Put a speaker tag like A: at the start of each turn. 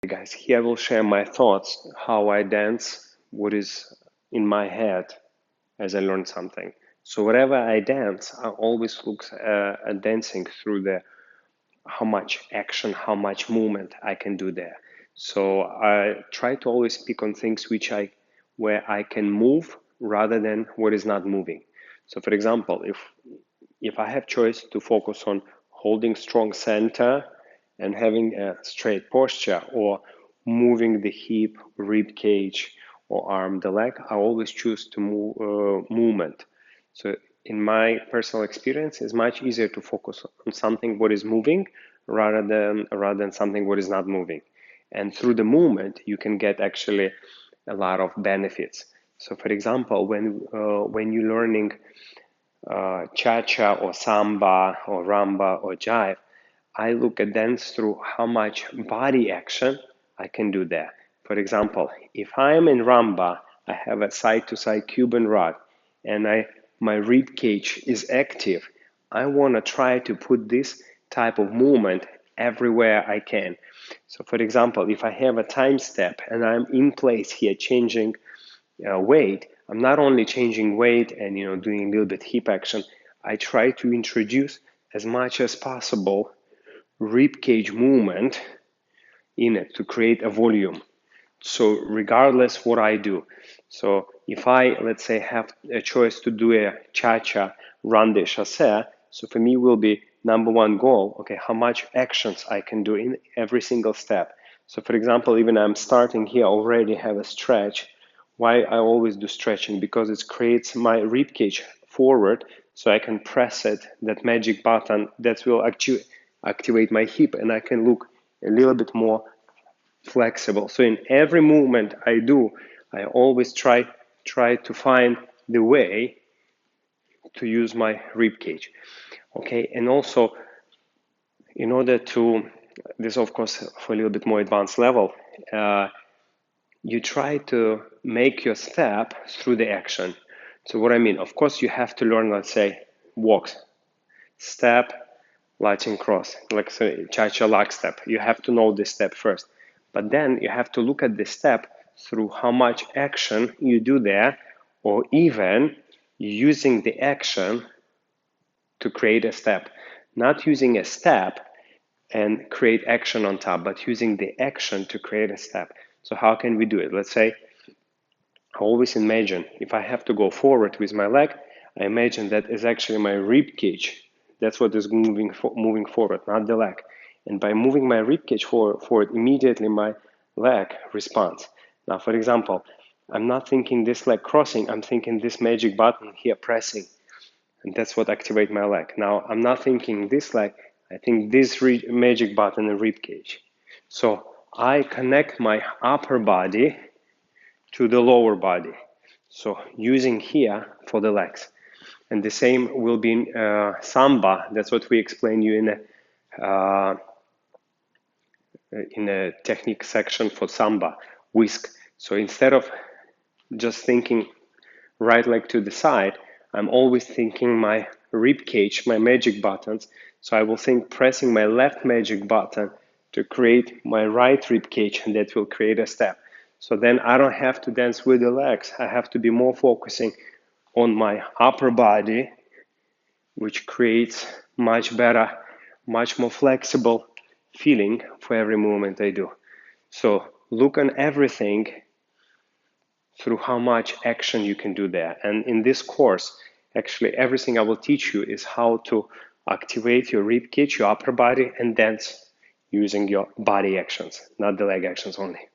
A: guys, here I will share my thoughts, how I dance, what is in my head as I learn something. So wherever I dance, I always look at dancing through the how much action, how much movement I can do there. So I try to always pick on things where I can move rather than what is not moving. So for example, if I have choice to focus on holding strong center and having a straight posture, or moving the hip, rib cage, or arm, the leg, I always choose to move movement. So in my personal experience, it's much easier to focus on something what is moving rather than something what is not moving. And through the movement, you can get actually a lot of benefits. So for example, when you're learning cha-cha or samba or rumba or jive, I look at dance through how much body action I can do there. For example, if I am in rumba, I have a side-to-side Cuban rod, and my rib cage is active. I want to try to put this type of movement everywhere I can. So for example, if I have a time step and I'm in place here changing weight, I'm not only changing weight and doing a little bit hip action. I try to introduce as much as possible rib cage movement in it to create a volume. So regardless what I do, so if I, let's say, have a choice to do a cha-cha run de chassé, so for me will be number one goal, okay, how much actions I can do in every single step. So for example, even I'm starting here already have a stretch. Why I always do stretching? Because it creates my rib cage forward, so I can press it, that magic button that will activate my hip, and I can look a little bit more flexible. So in every movement I do, I always try to find the way to use my rib cage. Okay, and also in order to this, of course, for a little bit more advanced level, you try to make your step through the action. So what I mean, of course, you have to learn, let's say, walks, step, Latin cross, like say, cha-cha lock step. You have to know this step first. But then you have to look at the step through how much action you do there, or even using the action to create a step. Not using a step and create action on top, but using the action to create a step. So how can we do it? Let's say, I always imagine if I have to go forward with my leg, I imagine that is actually my rib cage. That's what is moving forward, not the leg. And by moving my rib cage forward, immediately my leg responds. Now, for example, I'm not thinking this leg crossing, I'm thinking this magic button here pressing. And that's what activates my leg. Now, I'm not thinking this leg, I think this magic button and rib cage. So I connect my upper body to the lower body. So using here for the legs. And the same will be in samba. That's what we explain you in a technique section for samba, whisk. So instead of just thinking right leg to the side, I'm always thinking my rib cage, my magic buttons. So I will think pressing my left magic button to create my right rib cage, and that will create a step. So then I don't have to dance with the legs. I have to be more focusing on my upper body, which creates much better, much more flexible feeling for every movement I do. So look on everything through how much action you can do there. And in this course, actually everything I will teach you is how to activate your rib cage, your upper body, and dance using your body actions, not the leg actions only.